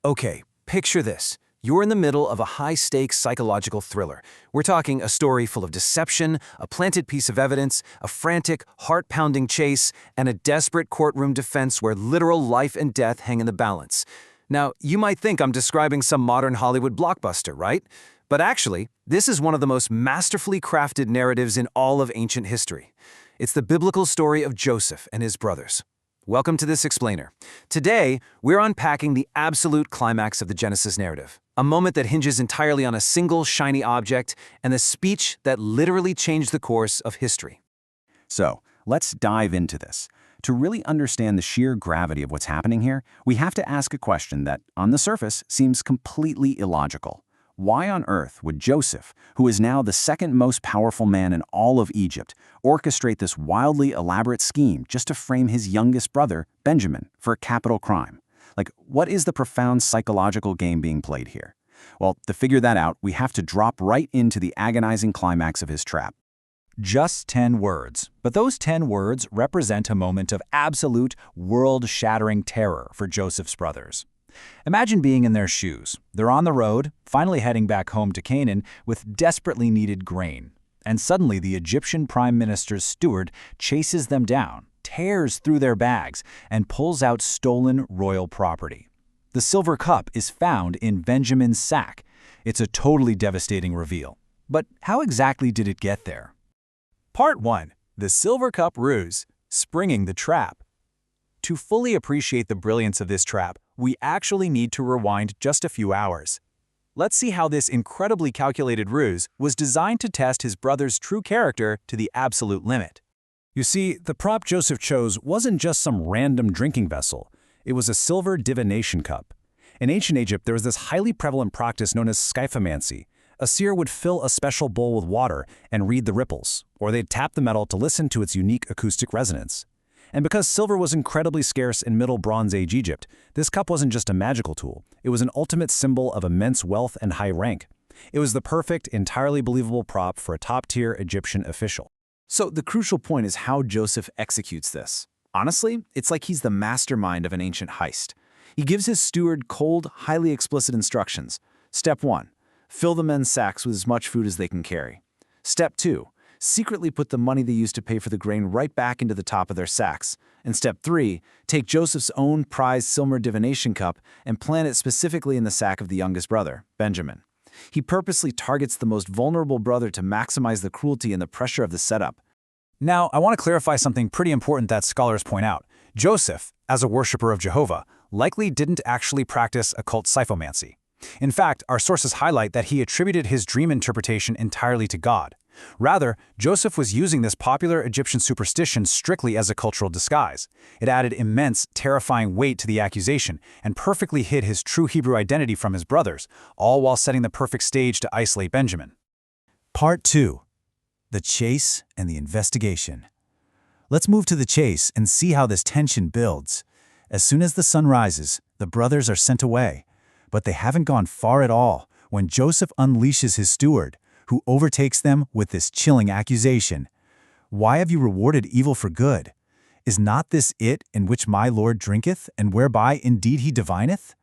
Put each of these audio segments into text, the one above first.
Okay, picture this. You're in the middle of a high-stakes psychological thriller. We're talking a story full of deception, a planted piece of evidence, a frantic, heart-pounding chase, and a desperate courtroom defense where literal life and death hang in the balance. Now, you might think I'm describing some modern Hollywood blockbuster, right? But actually, this is one of the most masterfully crafted narratives in all of ancient history. It's the biblical story of Joseph and his brothers. Welcome to this explainer. Today, we're unpacking the absolute climax of the Genesis narrative, a moment that hinges entirely on a single shiny object and the speech that literally changed the course of history. So, let's dive into this. To really understand the sheer gravity of what's happening here, we have to ask a question that, on the surface, seems completely illogical. Why on earth would Joseph, who is now the second most powerful man in all of Egypt, orchestrate this wildly elaborate scheme just to frame his youngest brother, Benjamin, for a capital crime? Like, what is the profound psychological game being played here? Well, to figure that out, we have to drop right into the agonizing climax of his trap. Just 10 words, but those 10 words represent a moment of absolute, world-shattering terror for Joseph's brothers. Imagine being in their shoes. They're on the road, finally heading back home to Canaan with desperately needed grain. And suddenly the Egyptian prime minister's steward chases them down, tears through their bags, and pulls out stolen royal property. The silver cup is found in Benjamin's sack. It's a totally devastating reveal. But how exactly did it get there? Part 1. The Silver Cup Ruse, Springing the Trap. To fully appreciate the brilliance of this trap, we actually need to rewind just a few hours. Let's see how this incredibly calculated ruse was designed to test his brother's true character to the absolute limit. You see, the prop Joseph chose wasn't just some random drinking vessel. It was a silver divination cup. In ancient Egypt, there was this highly prevalent practice known as scyphomancy. A seer would fill a special bowl with water and read the ripples, or they'd tap the metal to listen to its unique acoustic resonance. And because silver was incredibly scarce in Middle Bronze Age Egypt, this cup wasn't just a magical tool. It was an ultimate symbol of immense wealth and high rank. It was the perfect, entirely believable prop for a top-tier Egyptian official. So the crucial point is how Joseph executes this. Honestly, it's like he's the mastermind of an ancient heist. He gives his steward cold, highly explicit instructions. Step 1. Fill the men's sacks with as much food as they can carry. Step 2. Secretly put the money they used to pay for the grain right back into the top of their sacks. And step 3, take Joseph's own prized silver divination cup and plant it specifically in the sack of the youngest brother, Benjamin. He purposely targets the most vulnerable brother to maximize the cruelty and the pressure of the setup. Now, I want to clarify something pretty important that scholars point out. Joseph, as a worshiper of Jehovah, likely didn't actually practice occult scyphomancy. In fact, our sources highlight that he attributed his dream interpretation entirely to God. Rather, Joseph was using this popular Egyptian superstition strictly as a cultural disguise. It added immense, terrifying weight to the accusation and perfectly hid his true Hebrew identity from his brothers, all while setting the perfect stage to isolate Benjamin. Part 2. The Chase and the Investigation. Let's move to the chase and see how this tension builds. As soon as the sun rises, the brothers are sent away. But they haven't gone far at all when Joseph unleashes his steward, who overtakes them with this chilling accusation. Why have you rewarded evil for good? Is not this it in which my Lord drinketh, and whereby indeed he divineth?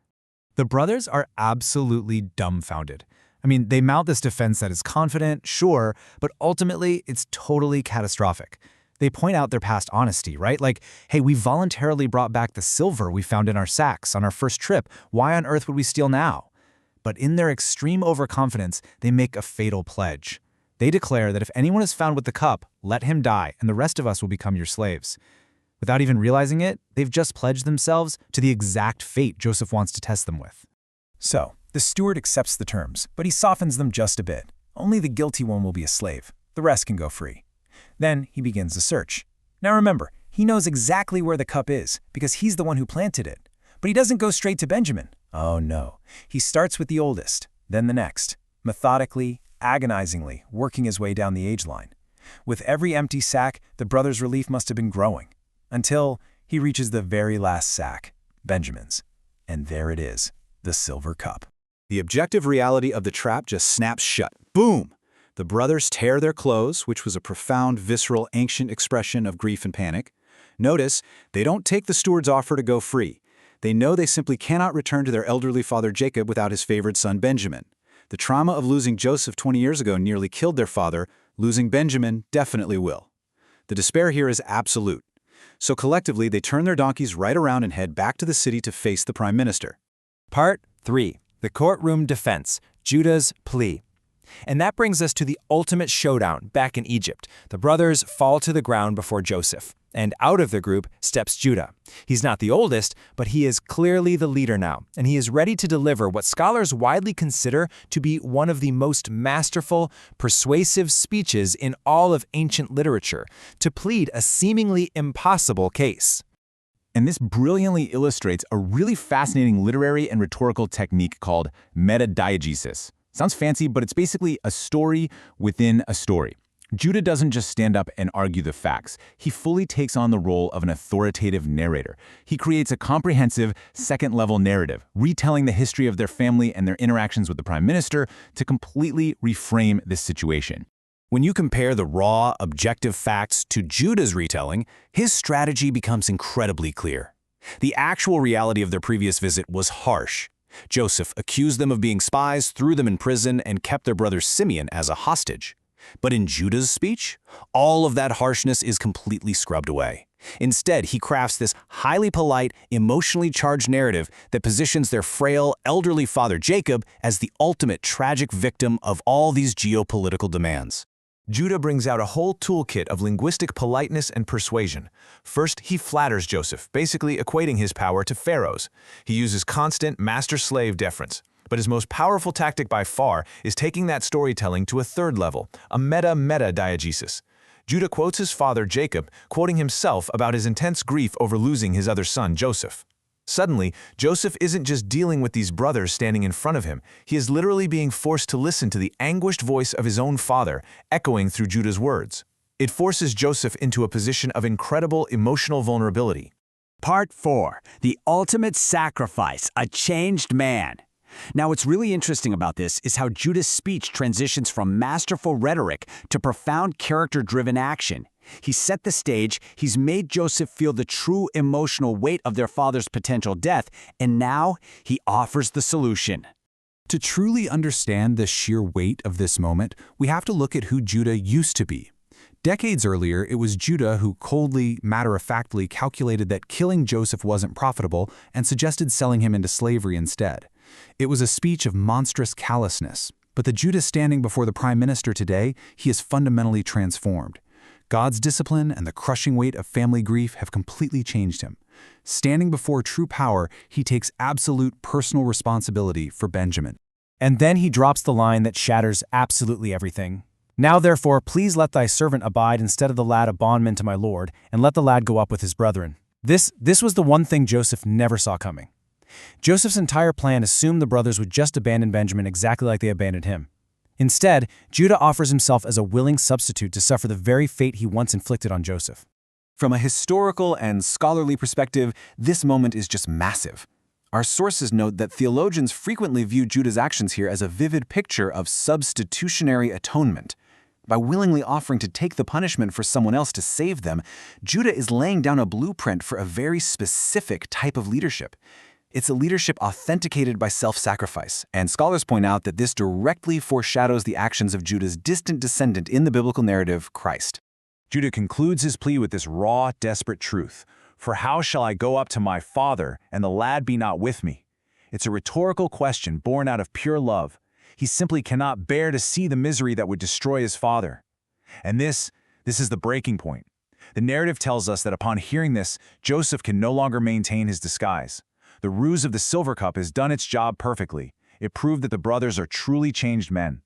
The brothers are absolutely dumbfounded. I mean, they mount this defense that is confident, sure, but ultimately it's totally catastrophic. They point out their past honesty, right? Like, hey, we voluntarily brought back the silver we found in our sacks on our first trip. Why on earth would we steal now? But in their extreme overconfidence, they make a fatal pledge. They declare that if anyone is found with the cup, let him die, and the rest of us will become your slaves. Without even realizing it, they've just pledged themselves to the exact fate Joseph wants to test them with. So, the steward accepts the terms, but he softens them just a bit. Only the guilty one will be a slave. The rest can go free. Then he begins the search. Now remember, he knows exactly where the cup is, because he's the one who planted it. But he doesn't go straight to Benjamin. Oh no. He starts with the oldest, then the next, methodically, agonizingly, working his way down the age line. With every empty sack, the brother's relief must have been growing, until he reaches the very last sack, Benjamin's. And there it is, the silver cup. The objective reality of the trap just snaps shut. Boom! The brothers tear their clothes, which was a profound, visceral, ancient expression of grief and panic. Notice, they don't take the steward's offer to go free. They know they simply cannot return to their elderly father Jacob without his favored son Benjamin. The trauma of losing Joseph 20 years ago nearly killed their father. Losing Benjamin definitely will. The despair here is absolute. So collectively, they turn their donkeys right around and head back to the city to face the prime minister. Part 3. The courtroom defense, Judah's plea. And that brings us to the ultimate showdown back in Egypt. The brothers fall to the ground before Joseph, and out of the group steps Judah. He's not the oldest, but he is clearly the leader now, and he is ready to deliver what scholars widely consider to be one of the most masterful, persuasive speeches in all of ancient literature, to plead a seemingly impossible case. And this brilliantly illustrates a really fascinating literary and rhetorical technique called metadiegesis. Sounds fancy, but it's basically a story within a story. Judah doesn't just stand up and argue the facts. He fully takes on the role of an authoritative narrator. He creates a comprehensive, second-level narrative, retelling the history of their family and their interactions with the prime minister to completely reframe this situation. When you compare the raw, objective facts to Judah's retelling, his strategy becomes incredibly clear. The actual reality of their previous visit was harsh. Joseph accused them of being spies, threw them in prison, and kept their brother Simeon as a hostage. But in Judah's speech, all of that harshness is completely scrubbed away. Instead, he crafts this highly polite, emotionally charged narrative that positions their frail, elderly father Jacob as the ultimate tragic victim of all these geopolitical demands. Judah brings out a whole toolkit of linguistic politeness and persuasion. First, he flatters Joseph, basically equating his power to Pharaoh's. He uses constant master-slave deference. But his most powerful tactic by far is taking that storytelling to a third level, a meta-diegesis. Judah quotes his father Jacob, quoting himself about his intense grief over losing his other son Joseph. Suddenly, Joseph isn't just dealing with these brothers standing in front of him, he is literally being forced to listen to the anguished voice of his own father, echoing through Judah's words. It forces Joseph into a position of incredible emotional vulnerability. Part 4. The Ultimate Sacrifice, a Changed Man. Now, what's really interesting about this is how Judah's speech transitions from masterful rhetoric to profound character-driven action. He set the stage, he's made Joseph feel the true emotional weight of their father's potential death, and now he offers the solution. To truly understand the sheer weight of this moment, we have to look at who Judah used to be. Decades earlier, it was Judah who coldly, matter-of-factly calculated that killing Joseph wasn't profitable and suggested selling him into slavery instead. It was a speech of monstrous callousness, but the Judah standing before the prime minister today, he is fundamentally transformed. God's discipline and the crushing weight of family grief have completely changed him. Standing before true power, he takes absolute personal responsibility for Benjamin. And then he drops the line that shatters absolutely everything. Now therefore, please let thy servant abide instead of the lad a bondman to my lord, and let the lad go up with his brethren. This was the one thing Joseph never saw coming. Joseph's entire plan assumed the brothers would just abandon Benjamin exactly like they abandoned him. Instead, Judah offers himself as a willing substitute to suffer the very fate he once inflicted on Joseph. From a historical and scholarly perspective, this moment is just massive. Our sources note that theologians frequently view Judah's actions here as a vivid picture of substitutionary atonement. By willingly offering to take the punishment for someone else to save them, Judah is laying down a blueprint for a very specific type of leadership. It's a leadership authenticated by self-sacrifice, and scholars point out that this directly foreshadows the actions of Judah's distant descendant in the biblical narrative, Christ. Judah concludes his plea with this raw, desperate truth. For how shall I go up to my father, and the lad be not with me? It's a rhetorical question born out of pure love. He simply cannot bear to see the misery that would destroy his father. And this is the breaking point. The narrative tells us that upon hearing this, Joseph can no longer maintain his disguise. The ruse of the silver cup has done its job perfectly. It proved that the brothers are truly changed men.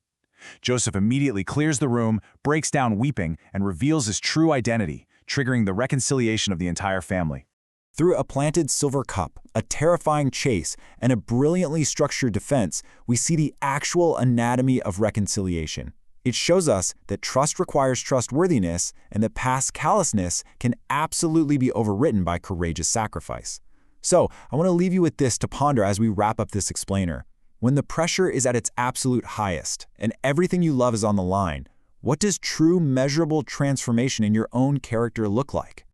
Joseph immediately clears the room, breaks down weeping, and reveals his true identity, triggering the reconciliation of the entire family. Through a planted silver cup, a terrifying chase, and a brilliantly structured defense, we see the actual anatomy of reconciliation. It shows us that trust requires trustworthiness, and that past callousness can absolutely be overwritten by courageous sacrifice. So, I want to leave you with this to ponder as we wrap up this explainer. When the pressure is at its absolute highest, and everything you love is on the line, what does true measurable transformation in your own character look like?